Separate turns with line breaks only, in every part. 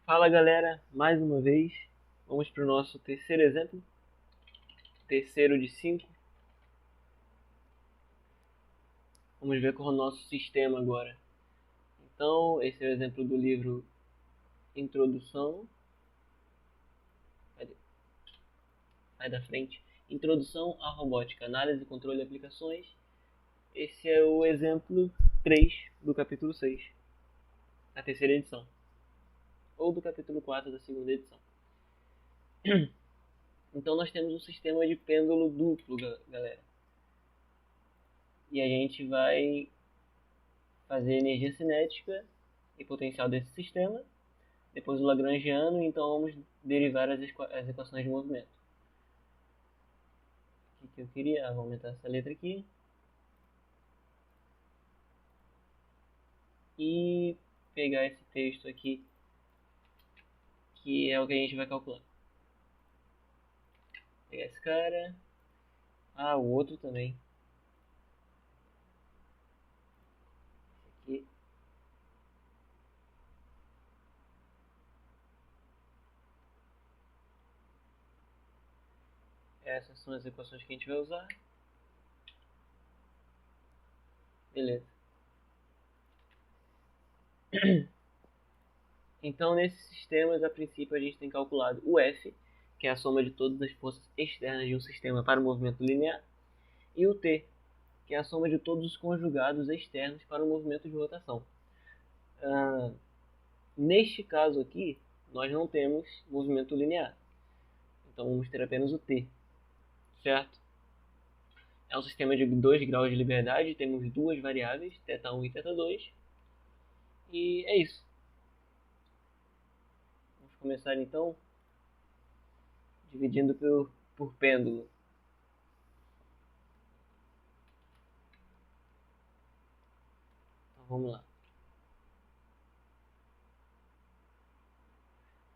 Fala galera, mais uma vez, vamos para o nosso terceiro exemplo, terceiro de 5. Vamos ver com o nosso sistema agora. Então, esse é o exemplo do livro Introdução, sai da frente, Introdução à Robótica, Análise, Controle e Aplicações. Esse é o exemplo 3 do capítulo 6, da terceira edição, ou do capítulo 4 da segunda edição. Então nós temos um sistema de pêndulo duplo, galera. E a gente vai fazer energia cinética e potencial desse sistema, depois o lagrangiano, então vamos derivar as equações de movimento. O que eu queria? Vou aumentar essa letra aqui. E pegar esse texto aqui, que é o que a gente vai calcular. Pegar esse cara. Ah, o outro também. Esse aqui. Essas são as equações que a gente vai usar. Beleza. Então, nesses sistemas, a princípio, a gente tem calculado o F, que é a soma de todas as forças externas de um sistema para o movimento linear, e o T, que é a soma de todos os conjugados externos para o movimento de rotação. Neste caso aqui, nós não temos movimento linear, então vamos ter apenas o T, certo? É um sistema de 2 graus de liberdade, temos duas variáveis, θ1 e θ2, e é isso. Vamos começar então dividindo por pêndulo. Então vamos lá.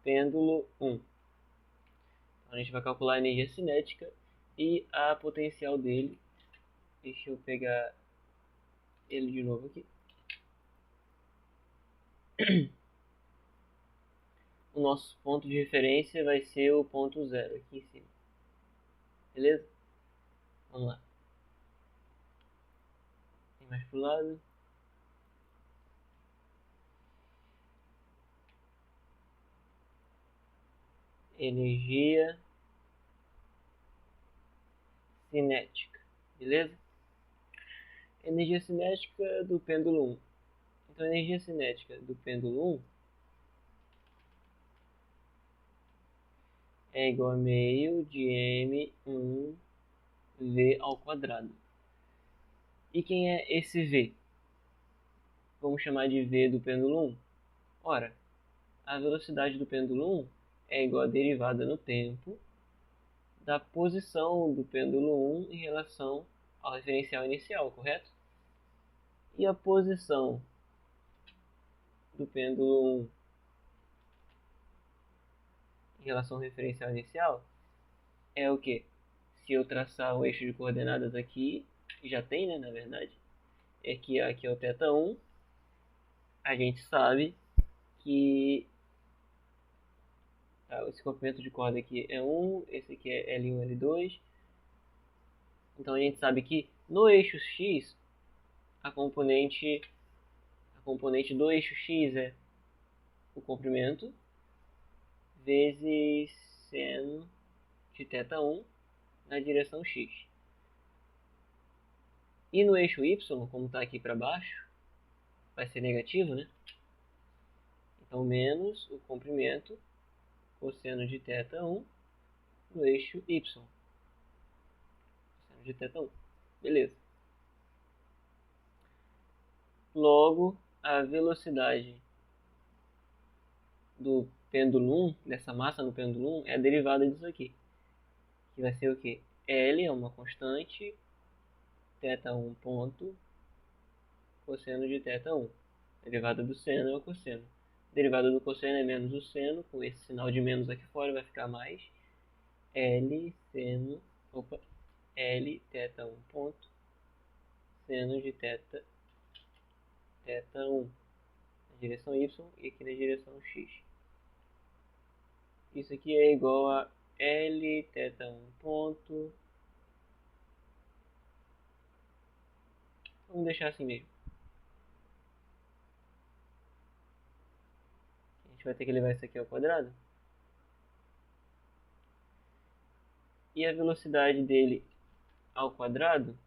Pêndulo 1. Então a gente vai calcular a energia cinética e a potencial dele. Deixa eu pegar ele de novo aqui. O nosso ponto de referência vai ser o ponto 0 aqui em cima. Beleza? Vamos lá. Tem mais pro lado. Energia cinética. Beleza? Energia cinética do pêndulo 1. Então, a energia cinética do pêndulo 1 é igual a meio de m1v ao quadrado. E quem é esse v? Vamos chamar de v do pêndulo 1. Ora, a velocidade do pêndulo 1 é igual a derivada no tempo da posição do pêndulo 1 em relação ao referencial inicial, correto? E a posição do pêndulo 1 em relação ao referencial inicial é o que? Se eu traçar o eixo de coordenadas aqui, já tem, né, na verdade, aqui é o θ1, a gente sabe que esse comprimento de corda aqui é 1, esse aqui é L1, L2. Então a gente sabe que no eixo X, a componente do eixo X é o comprimento vezes seno de θ1 na direção X. E no eixo Y, como está aqui para baixo, vai ser negativo, né? Então menos o comprimento cosseno de θ1 no eixo Y. Cosseno de θ1. Beleza. Logo, a velocidade do pêndulo 1, dessa massa no pêndulo 1, é a derivada disso aqui. Que vai ser o que? L é uma constante, θ1 ponto, cosseno de θ1. Derivada do seno é o cosseno. Derivada do cosseno é menos o seno, com esse sinal de menos aqui fora vai ficar mais. L seno, L θ1 ponto, seno de θ1 na direção Y e aqui na direção X. isso aqui é igual a L θ1 ponto. Vamos deixar assim mesmo. A gente vai ter que levar isso aqui ao quadrado. E a velocidade dele ao quadrado,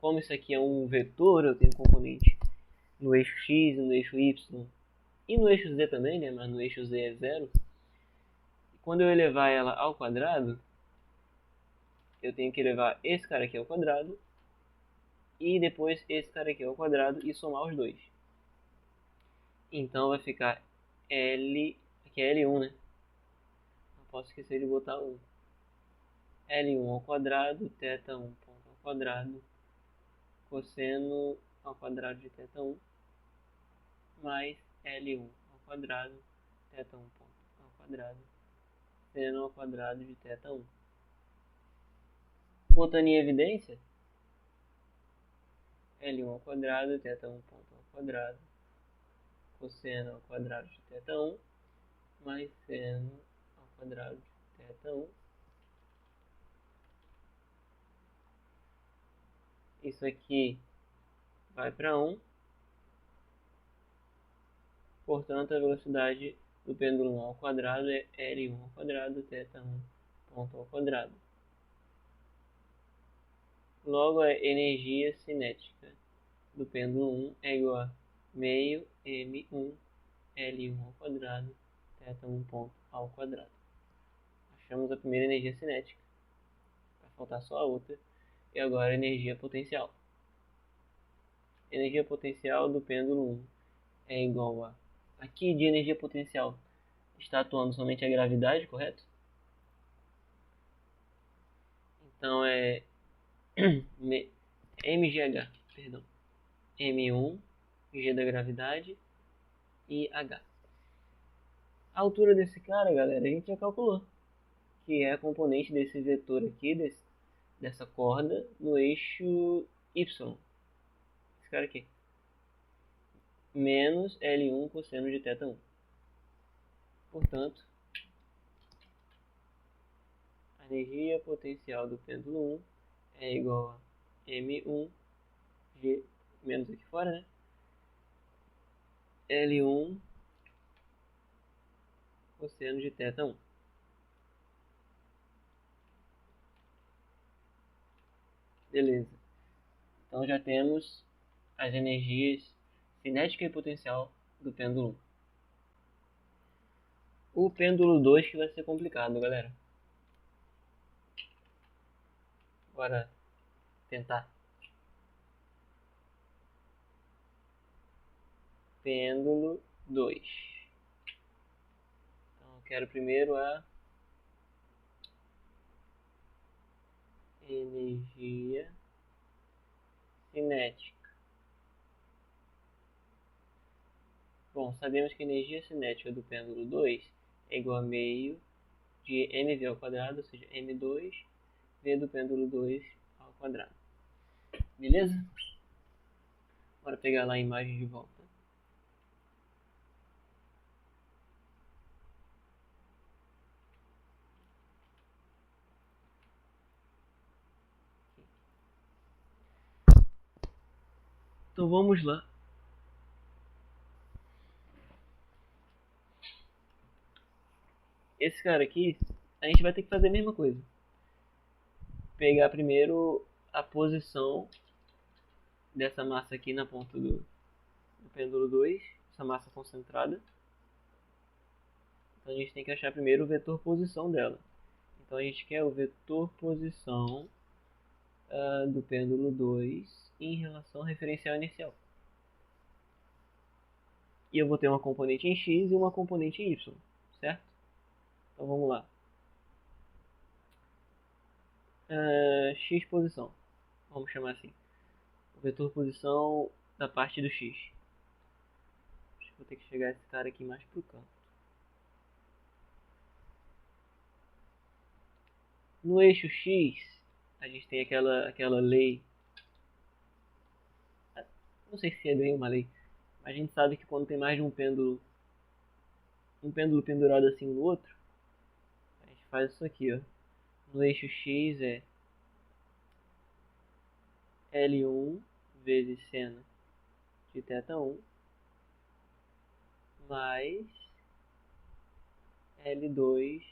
como isso aqui é um vetor, eu tenho um componente no eixo x, no eixo y e no eixo z também, né? Mas no eixo z é zero. Quando eu elevar ela ao quadrado, eu tenho que levar esse cara aqui ao quadrado e depois esse cara aqui ao quadrado e somar os dois. Então vai ficar L, aqui é L1, né? Não posso esquecer de botar 1. L1 ao quadrado, θ1 ponto ao quadrado, cosseno ao quadrado de θ1, mais L1 ao quadrado, θ1 ponto ao quadrado, seno ao quadrado de θ1. Botando em evidência, L1 ao quadrado, θ1 ponto ao quadrado, cosseno ao quadrado de θ1, mais seno ao quadrado de θ1. Isso aqui vai para 1. Portanto, a velocidade do pêndulo 1 ao quadrado é L1 ao quadrado, θ1 ponto ao quadrado. Logo, a energia cinética do pêndulo 1 é igual a meio M1 L1 ao quadrado, θ1 ponto ao quadrado. Achamos a primeira energia cinética. Vai faltar só a outra. E agora a energia potencial. Energia potencial do pêndulo 1 é igual a... Aqui de energia potencial está atuando somente a gravidade, correto? Então é mgh, perdão. M1, G da gravidade e H. A altura desse cara, galera, a gente já calculou. Que é a componente desse vetor aqui, dessa corda, no eixo Y. Esse cara aqui. Menos L1 cosseno de θ1. Portanto, a energia potencial do pêndulo 1 é igual a M1, G, menos aqui fora, né? L1 cosseno de θ1. Beleza. Então já temos as energias cinética e potencial do pêndulo 1. O pêndulo 2 que vai ser complicado, galera. Bora tentar. Pêndulo 2. Então eu quero primeiro a energia cinética. Bom, sabemos que a energia cinética do pêndulo 2 é igual a meio de mv ao quadrado, ou seja, m2 v do pêndulo 2 ao quadrado. Beleza? Bora pegar lá a imagem de volta. Então vamos lá. Esse cara aqui, a gente vai ter que fazer a mesma coisa. Pegar primeiro a posição dessa massa aqui na ponta do pêndulo 2, essa massa concentrada. Então a gente tem que achar primeiro o vetor posição dela. Então a gente quer o vetor posição do pêndulo 2 em relação ao referencial inicial. E eu vou ter uma componente em x e uma componente em y, certo? Então vamos lá. X posição, vamos chamar assim. O vetor posição da parte do x. Acho que vou ter que chegar esse cara aqui mais pro canto. No eixo x, a gente tem aquela lei. Não sei se é bem uma lei, mas a gente sabe que quando tem mais de um pêndulo pendurado assim no outro, faz isso aqui, ó. No eixo X é L1 vezes seno de θ1 mais L2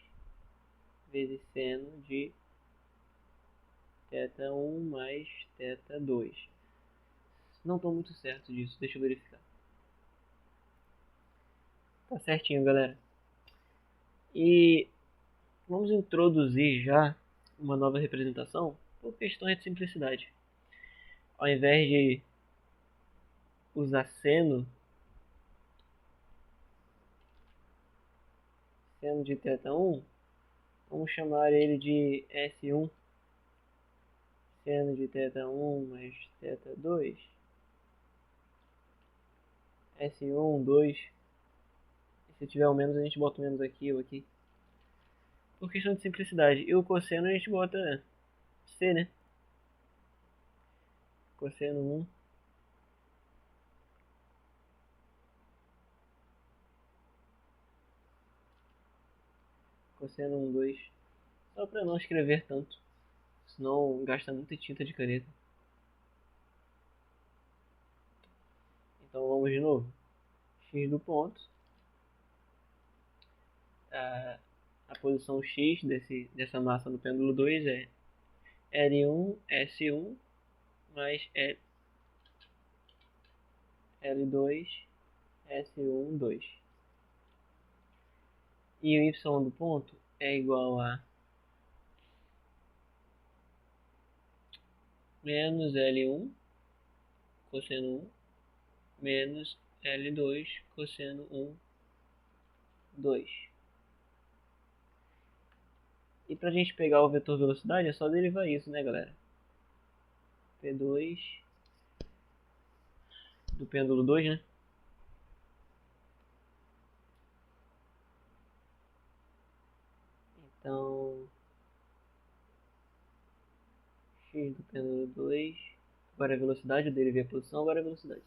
vezes seno de θ1 mais θ2. Não estou muito certo disso, deixa eu verificar. Tá certinho, galera. E vamos introduzir já uma nova representação por questões de simplicidade. Ao invés de usar seno de θ1, vamos chamar ele de S1 seno de θ1 mais θ2. S1, 2. E se tiver o menos, a gente bota o menos aqui ou aqui. Por questão de simplicidade. E o cosseno a gente bota C, né? Cosseno 1. Cosseno 1, 2. Só para não escrever tanto. Senão gasta muita tinta de caneta. Então vamos de novo. X do ponto. A posição X dessa massa no pêndulo 2 é L1, S1 mais L2, S1, 2. E o Y do ponto é igual a menos L1 cosseno 1 menos L2 cosseno 1, 2. E para a gente pegar o vetor velocidade é só derivar isso, né, galera? P2 do pêndulo 2, né? Então, x do pêndulo 2, agora é a velocidade, eu derivei a posição, agora é a velocidade.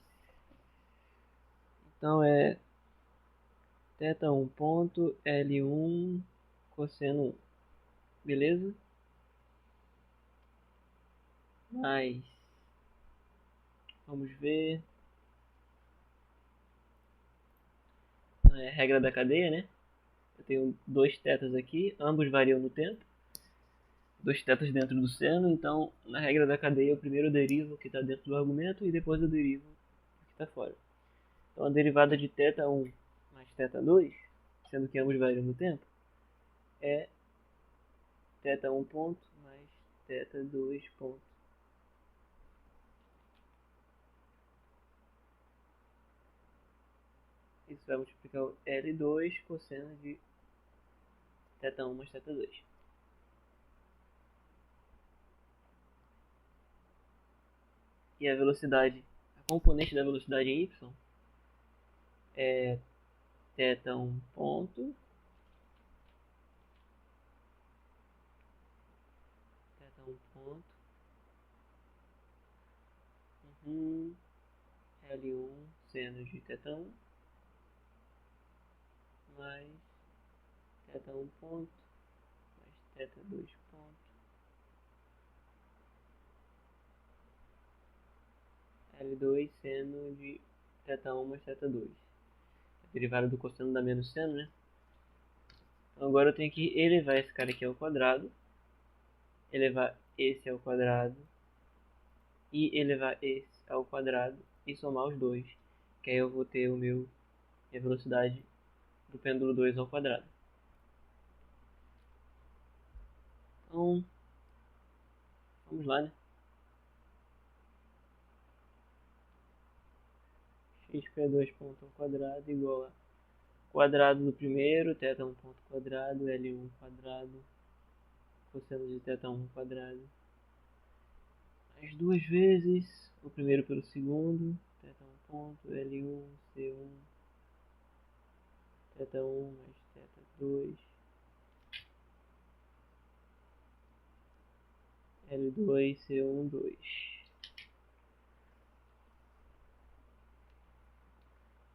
Então é θ1 ponto L1 cosseno 1, beleza? Mas, vamos ver, é a regra da cadeia, né? Eu tenho dois tetas aqui, ambos variam no tempo. Dois tetas dentro do seno, então na regra da cadeia eu primeiro derivo o que está dentro do argumento e depois eu derivo o que está fora. Então a derivada de θ1 mais θ2, sendo que ambos variam no tempo, é θ1 ponto mais θ2 ponto. Isso vai multiplicar o L2 cosseno de θ1 mais θ2. E a velocidade, a componente da velocidade em y é θ1 ponto L1 seno de θ1 mais θ1 ponto mais θ2 ponto L2 seno de θ1 mais θ2. A derivada do cosseno dá menos seno, né? Então agora eu tenho que elevar esse cara aqui ao quadrado, elevar esse ao quadrado e elevar esse ao quadrado e somar os dois, que aí eu vou ter minha velocidade do pêndulo 2 ao quadrado. Então, vamos lá, né? xp2 ponto ao quadrado igual a quadrado do primeiro, θ1 ponto quadrado, L1 quadrado, cosseno de θ1 quadrado, as duas vezes, o primeiro pelo segundo, θ1 ponto, L1, C1, θ1 mais θ2, L2, C1, 2.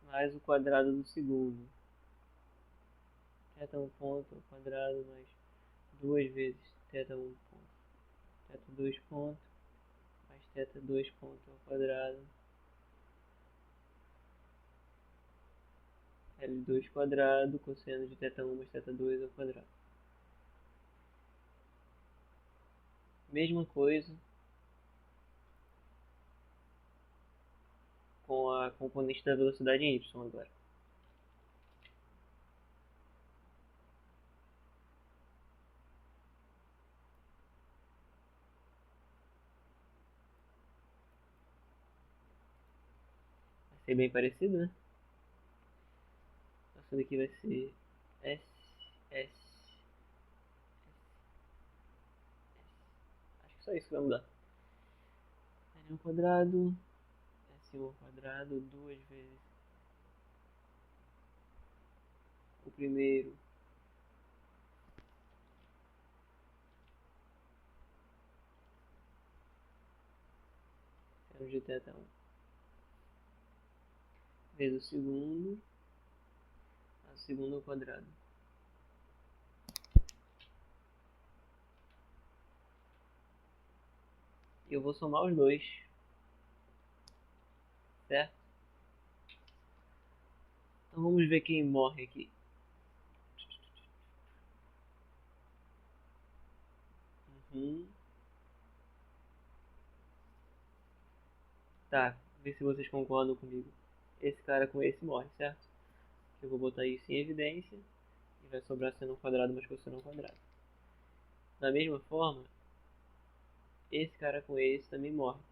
Mais o quadrado do segundo. θ1 ponto ao quadrado mais 2 vezes θ1 ponto, θ2 ponto, mais θ2 ponto ao quadrado, L2 quadrado, cosseno de θ1 mais θ2 ao quadrado. Mesma coisa com a componente da velocidade em y agora. Vai ser bem parecido, né? Isso daqui vai ser S, S, acho que só isso que vai mudar. N ao quadrado, S1 ao quadrado, 2 vezes o primeiro seno de θ1 vezes o segundo ao quadrado. E eu vou somar os dois, certo? Então vamos ver quem morre aqui. Tá, ver se vocês concordam comigo. Esse cara com esse morre, certo? Eu vou botar isso em evidência e vai sobrar seno ao quadrado mais cosseno ao quadrado. Da mesma forma, esse cara com esse também morre.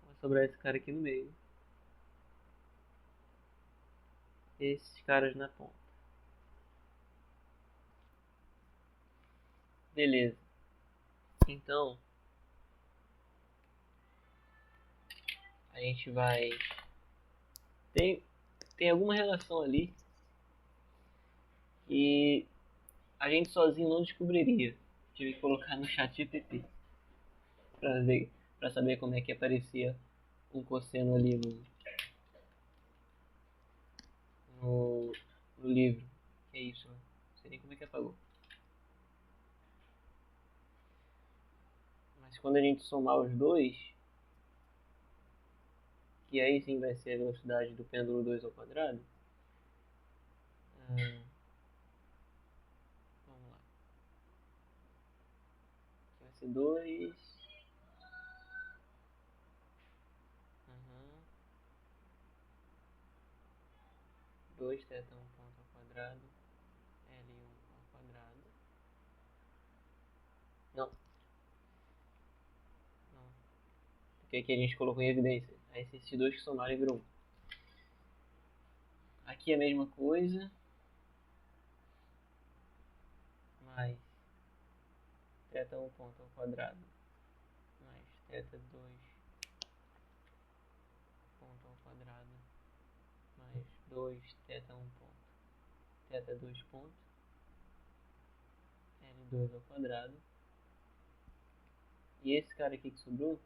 Vai sobrar esse cara aqui no meio. Esses caras na ponta. Beleza. Então, a gente vai... Tem alguma relação ali que a gente sozinho não descobriria. Tive que colocar no chat GPT pra saber como é que aparecia um cosseno ali no livro. Que é isso, né? Não sei nem como é que apagou. Mas quando a gente somar os dois, que aí sim vai ser a velocidade do pêndulo 2 ao quadrado. Vamos lá. Aqui vai ser 2. 2 θ1 ponto ao quadrado, L1 ao quadrado. Não. Porque aqui a gente colocou em evidência. Aí esses dois que somaram viram 1. Aqui é a mesma coisa. Mais θ1 ponto ao quadrado. Mais θ2 ponto ao quadrado. Mais 2 θ1 ponto. θ2 ponto. L2 ao quadrado. E esse cara aqui que sobrou,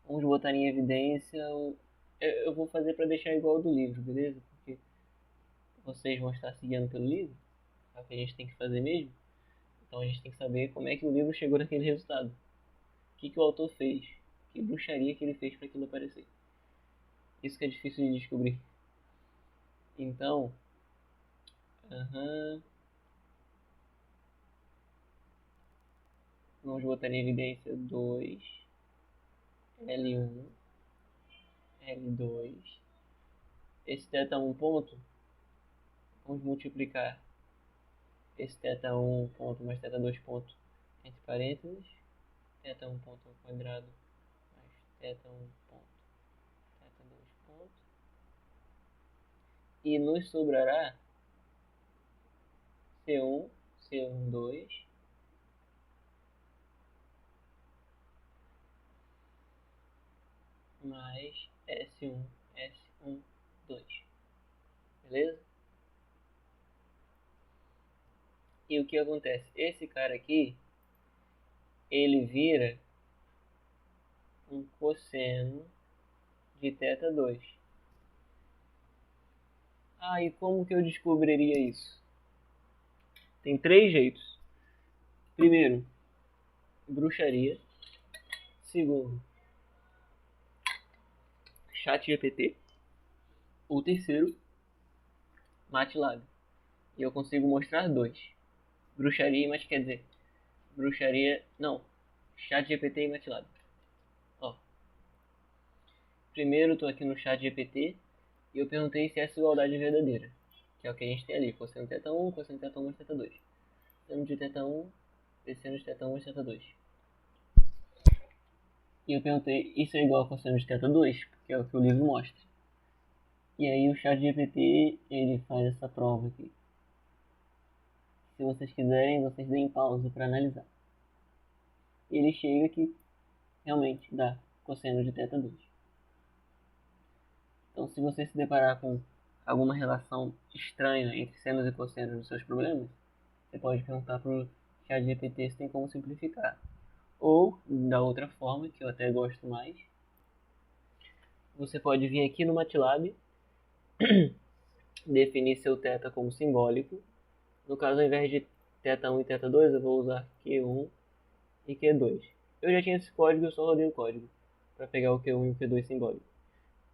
vamos botar em evidência. Eu vou fazer para deixar igual ao do livro, beleza? Porque vocês vão estar seguindo pelo livro, é o que a gente tem que fazer mesmo. Então a gente tem que saber como é que o livro chegou naquele resultado. O que o autor fez? Que bruxaria que ele fez para aquilo aparecer? Isso que é difícil de descobrir. Então, vamos botar em evidência 2, L1, L2. Esse θ1 ponto, vamos multiplicar esse θ1 ponto mais θ2 ponto entre parênteses, θ1 ponto ao quadrado mais θ1 ponto, θ2 ponto, e nos sobrará C1, C12 mais S1, S12, beleza? E o que acontece? Esse cara aqui, ele vira um cosseno de θ2. E como que eu descobriria isso? Tem 3 jeitos. Primeiro, bruxaria. Segundo, ChatGPT. O terceiro, MATLAB. E eu consigo mostrar 2. Bruxaria, mas quer dizer, bruxaria, não, ChatGPT e MATLAB. Ó, primeiro estou aqui no ChatGPT e eu perguntei se essa igualdade é verdadeira, que é o que a gente tem ali, cosseno de θ1, cosseno de θ1 mais θ2. Seno de θ1, seno de θ1 mais θ2. E eu perguntei, isso é igual a cosseno de θ2? Porque é o que o livro mostra. E aí o ChatGPT, ele faz essa prova aqui. Se vocês quiserem, vocês deem pausa para analisar. E ele chega que realmente dá cosseno de θ2. Então, se você se deparar com alguma relação estranha entre senos e cossenos nos seus problemas, você pode perguntar para o ChatGPT se tem como simplificar. Ou, da outra forma, que eu até gosto mais, você pode vir aqui no MATLAB, definir seu θ como simbólico. No caso, ao invés de θ1 e θ2, eu vou usar Q1 e Q2. Eu já tinha esse código, eu só rodei o código para pegar o Q1 e o Q2 simbólico.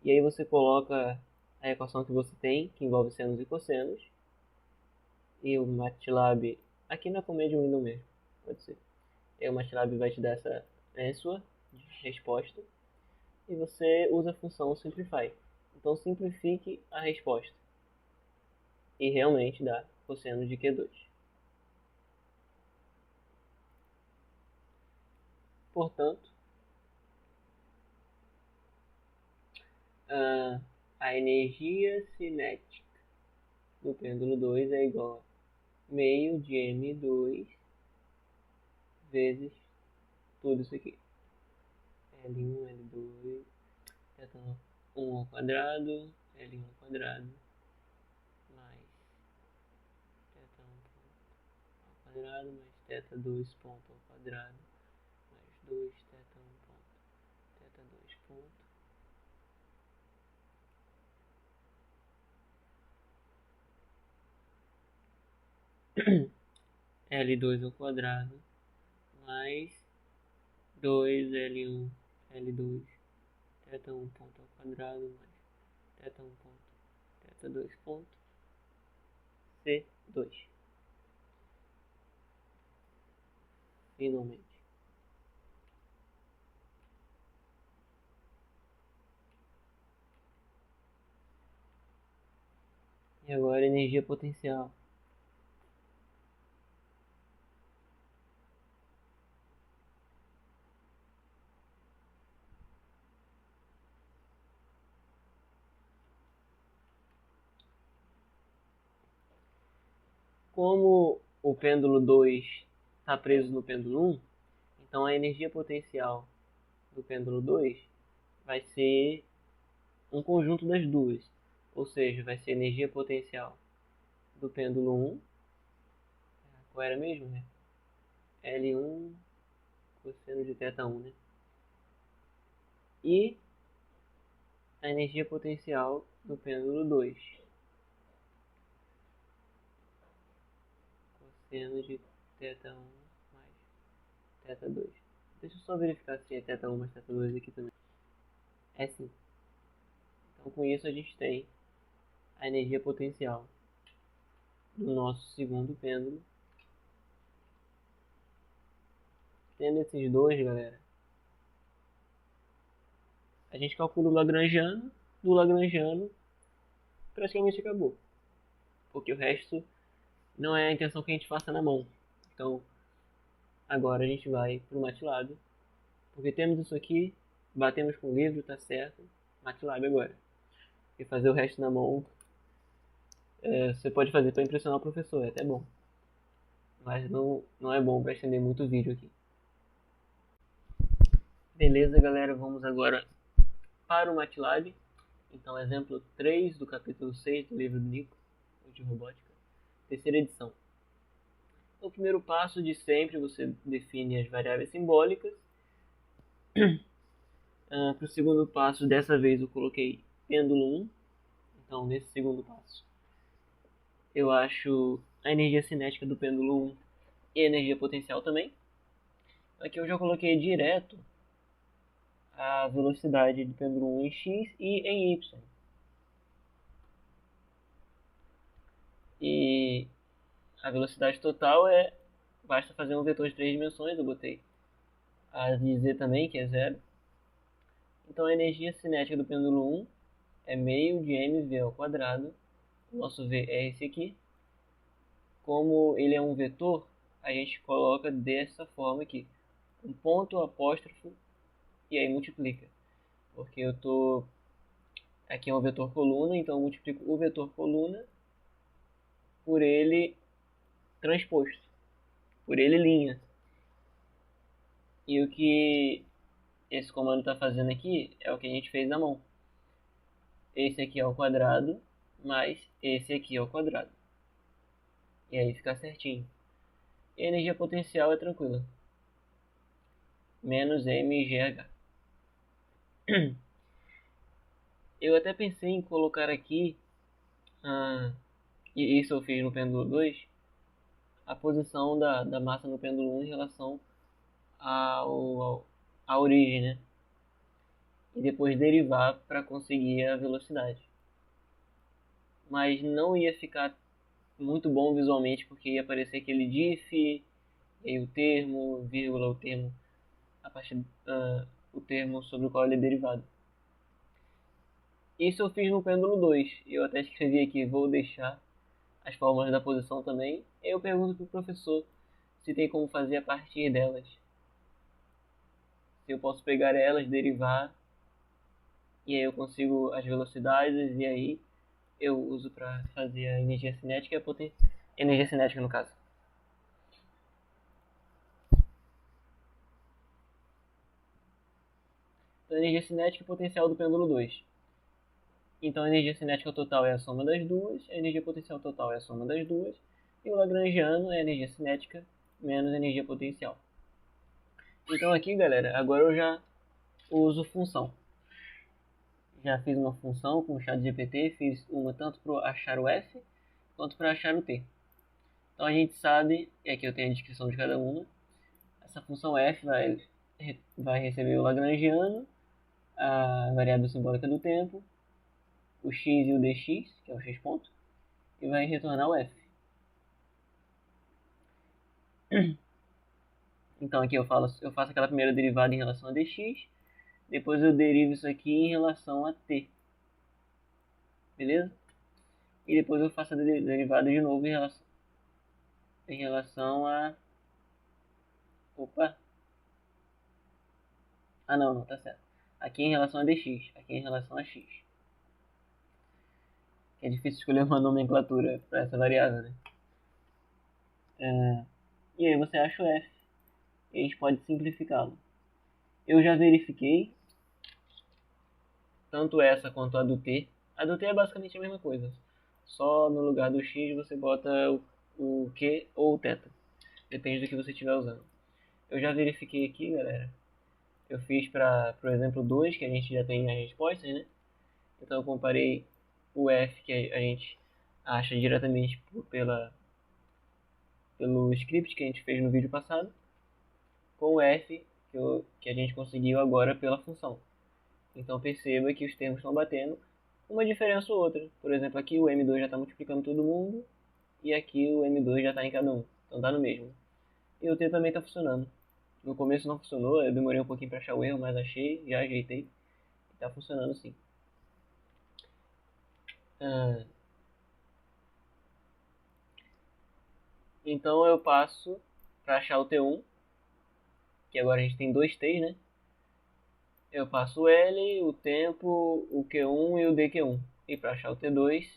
E aí você coloca a equação que você tem, que envolve senos e cossenos, e o MATLAB, aqui na Comédia Windows mesmo, pode ser. E aí o MATLAB vai te dar essa sua resposta, e você usa a função Simplify. Então simplifique a resposta, e realmente dá cosseno de Q2. Portanto, a energia cinética do pêndulo 2 é igual a meio de M2 vezes tudo isso aqui. L1, L2, θ1 ao quadrado, L1 ao quadrado, mais θ1 ao quadrado, mais θ2 ponto ao quadrado, mais 2 θ1 ponto, θ2 ponto, L2 ao quadrado, mais 2 L1, L2, θ1 ponto ao quadrado, mais θ1 ponto, θ2 ponto, C2. Finalmente. E agora energia potencial. Como o pêndulo 2 está preso no pêndulo 1, então a energia potencial do pêndulo 2 vai ser um conjunto das duas. Ou seja, vai ser energia potencial do pêndulo 1. Qual era mesmo, né? L1 cosseno de θ1, né? E a energia potencial do pêndulo 2. Cosseno de θ1 mais θ2. Deixa eu só verificar se é θ1 mais θ2 aqui também. É sim. Então com isso a gente tem a energia potencial do nosso segundo pêndulo. Tendo esses dois, galera, a gente calcula o Lagrangiano. Do Lagrangiano praticamente acabou. Porque o resto não é a intenção que a gente faça na mão. Então agora a gente vai para o MATLAB. Porque temos isso aqui, batemos com o livro, tá certo. MATLAB agora. E fazer o resto na mão, você pode fazer para impressionar o professor, é até bom. Mas não é bom para estender muito o vídeo aqui. Beleza, galera, vamos agora para o MATLAB. Então, exemplo 3 do capítulo 6 do livro do Nico, de robótica, terceira edição. No primeiro passo de sempre, você define as variáveis simbólicas. Para o segundo passo, dessa vez eu coloquei pêndulo 1. Então, nesse segundo passo, eu acho a energia cinética do pêndulo 1 e a energia potencial também. Aqui eu já coloquei direto a velocidade do pêndulo 1 em x e em y. E a velocidade total basta fazer um vetor de 3 dimensões, eu botei a de z também, que é zero. Então a energia cinética do pêndulo 1 é meio de mv ao quadrado. O nosso v é esse aqui. Como ele é um vetor, a gente coloca dessa forma aqui. Um ponto, apóstrofo, e aí multiplica. Porque eu tô... Aqui é um vetor coluna, então eu multiplico o vetor coluna por ele transposto. Por ele linha. E o que esse comando está fazendo aqui é o que a gente fez na mão. Esse aqui é o quadrado, mais esse aqui é o quadrado. E aí fica certinho. E a energia potencial é tranquila. Menos mgh. Eu até pensei em colocar aqui, e isso eu fiz no pêndulo 2, a posição da massa no pêndulo 1 em relação à origem, né? E depois derivar para conseguir a velocidade. Mas não ia ficar muito bom visualmente, porque ia aparecer aquele diff, e aí o termo, vírgula, o termo, a partir, o termo sobre o qual ele é derivado. Isso eu fiz no pêndulo 2. Eu até escrevi aqui, vou deixar as fórmulas da posição também. Eu pergunto para o professor se tem como fazer a partir delas. Se eu posso pegar elas, derivar, e aí eu consigo as velocidades, e aí eu uso para fazer a energia cinética e a energia cinética no caso. Então, energia cinética e potencial do pêndulo 2. Então a energia cinética total é a soma das duas, a energia potencial total é a soma das duas, e o lagrangiano é a energia cinética menos a energia potencial. Então aqui, galera, agora eu já uso função. Já fiz uma função com o ChatGPT, fiz uma tanto para achar o f, quanto para achar o t. Então a gente sabe, e aqui eu tenho a descrição de cada uma, essa função f vai receber o lagrangiano, a variável simbólica do tempo, o x e o dx, que é o x ponto, e vai retornar o f. Então aqui eu faço aquela primeira derivada em relação a dx, depois eu derivo isso aqui em relação a t. Beleza? E depois eu faço a derivada de novo em relação a... Opa! Ah não, tá certo. Aqui em relação a dx, aqui em relação a x. É difícil escolher uma nomenclatura para essa variável, né? E aí você acha o f. E a gente pode simplificá-lo. Eu já verifiquei tanto essa quanto a do t. A do t é basicamente a mesma coisa. Só no lugar do x você bota o q ou o θ. Depende do que você estiver usando. Eu já verifiquei aqui, galera. Eu fiz para o exemplo 2, que a gente já tem as respostas, né? Então eu comparei o f que a gente acha diretamente pelo script que a gente fez no vídeo passado, com o f que a gente conseguiu agora pela função. Então perceba que os termos estão batendo uma diferença ou outra. Por exemplo, aqui o M2 já está multiplicando todo mundo e aqui o M2 já está em cada um. Então dá no mesmo. E o T também está funcionando. No começo não funcionou, eu demorei um pouquinho para achar o erro, mas achei, já ajeitei. Está funcionando sim. Então eu passo para achar o T1, que agora a gente tem dois T's, né? Eu passo o L, o tempo, o Q1 e o DQ1. E para achar o T2,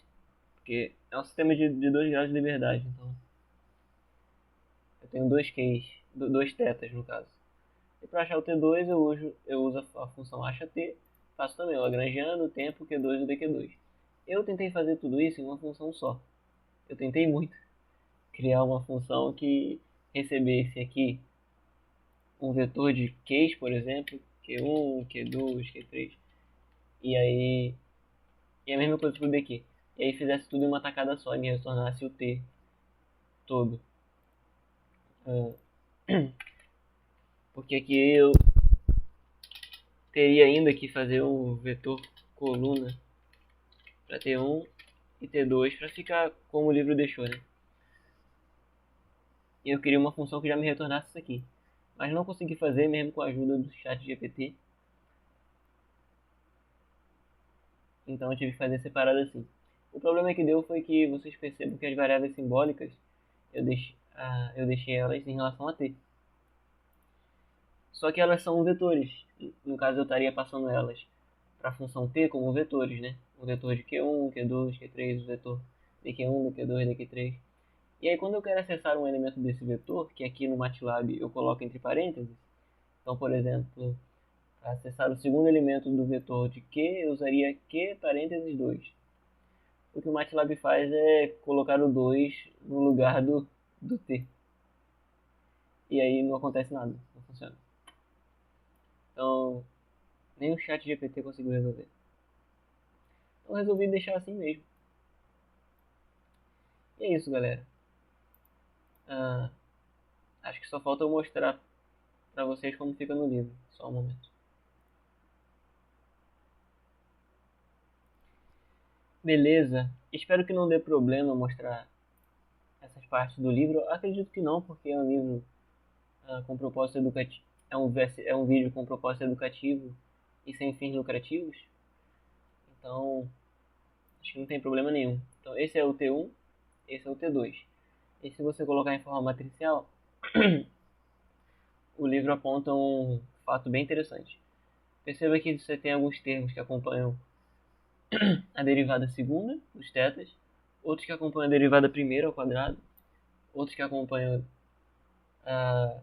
porque é um sistema de 2 graus de liberdade, então eu tenho dois Qs, dois tetas no caso. E para achar o T2 eu uso a função achaT, faço também o lagrangiano, o tempo, o Q2 e o DQ2. Eu tentei fazer tudo isso em uma função só. Eu tentei muito criar uma função que recebesse aqui um vetor de Qs, por exemplo, Q1, Q2, Q3. E aí, e a mesma coisa para o dq. e aí fizesse tudo em uma tacada só e me retornasse o T todo. Porque aqui eu teria ainda que fazer um vetor coluna para T1 e T2 para ficar como o livro deixou, né? E eu queria uma função que já me retornasse isso aqui. Mas não consegui fazer mesmo com a ajuda do chat GPT. Então eu tive que fazer separado assim. O problema que deu foi que vocês percebam que as variáveis simbólicas eu deixei elas em relação a t. Só que elas são vetores. No caso eu estaria passando elas para a função t como vetores, né? O vetor de Q1, Q2, Q3, o vetor dQ1, dQ2, dQ3. E aí quando eu quero acessar um elemento desse vetor, que aqui no MATLAB eu coloco entre parênteses, então por exemplo, para acessar o segundo elemento do vetor de Q, eu usaria Q parênteses 2. O que o MATLAB faz é colocar o 2 no lugar do T. E aí não acontece nada, não funciona. Então, nem o chat GPT conseguiu resolver. Então resolvi deixar assim mesmo. E é isso, galera. Acho que só falta eu mostrar pra vocês como fica no livro. Só um momento. Beleza. Espero que não dê problema mostrar essas partes do livro. Acredito que não, porque é um livro com propósito educativo. É um vídeo com propósito educativo e sem fins lucrativos. Então, acho que não tem problema nenhum. Então, esse é o T1, esse é o T2. E se você colocar em forma matricial, o livro aponta um fato bem interessante. Perceba que você tem alguns termos que acompanham a derivada segunda dos tetas, outros que acompanham a derivada primeira ao quadrado, outros que acompanham a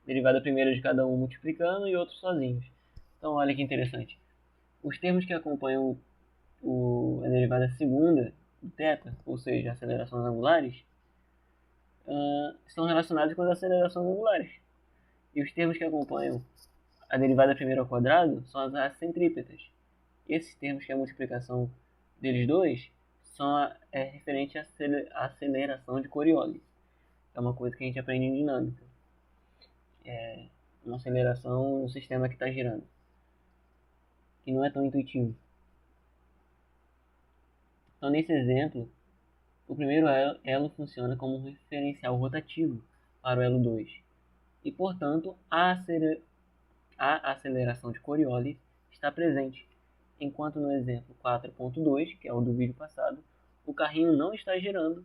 derivada primeira de cada um multiplicando e outros sozinhos. Então, olha que interessante. Os termos que acompanham a derivada segunda do θ, ou seja, acelerações angulares, estão relacionados com as acelerações angulares. E os termos que acompanham a derivada primeira ao quadrado são as centrípetas. Esses termos que é a multiplicação deles dois é referente à aceleração de Coriolis. É uma coisa que a gente aprende em dinâmica. É uma aceleração no sistema que está girando. Que não é tão intuitivo. Então, nesse exemplo, o primeiro elo funciona como um referencial rotativo para o elo 2. E, portanto, a aceleração de Coriolis está presente. Enquanto no exemplo 4.2, que é o do vídeo passado, o carrinho não está girando,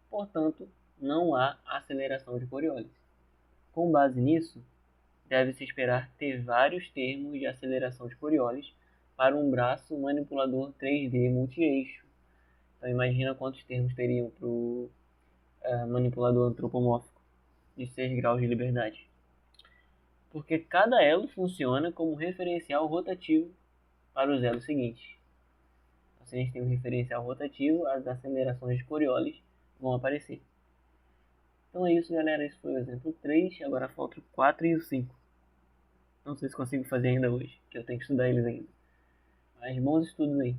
portanto, não há aceleração de Coriolis. Com base nisso, deve-se esperar ter vários termos de aceleração de Coriolis para um braço manipulador 3D multi-eixo. Então imagina quantos termos teriam para o manipulador antropomórfico de 6 graus de liberdade. Porque cada elo funciona como referencial rotativo para os elos seguintes. Então, se a gente tem um referencial rotativo, as acelerações de Coriolis vão aparecer. Então é isso, galera. Esse foi o exemplo 3. Agora falta o 4 e o 5. Não sei se consigo fazer ainda hoje, que eu tenho que estudar eles ainda. Mas bons estudos aí.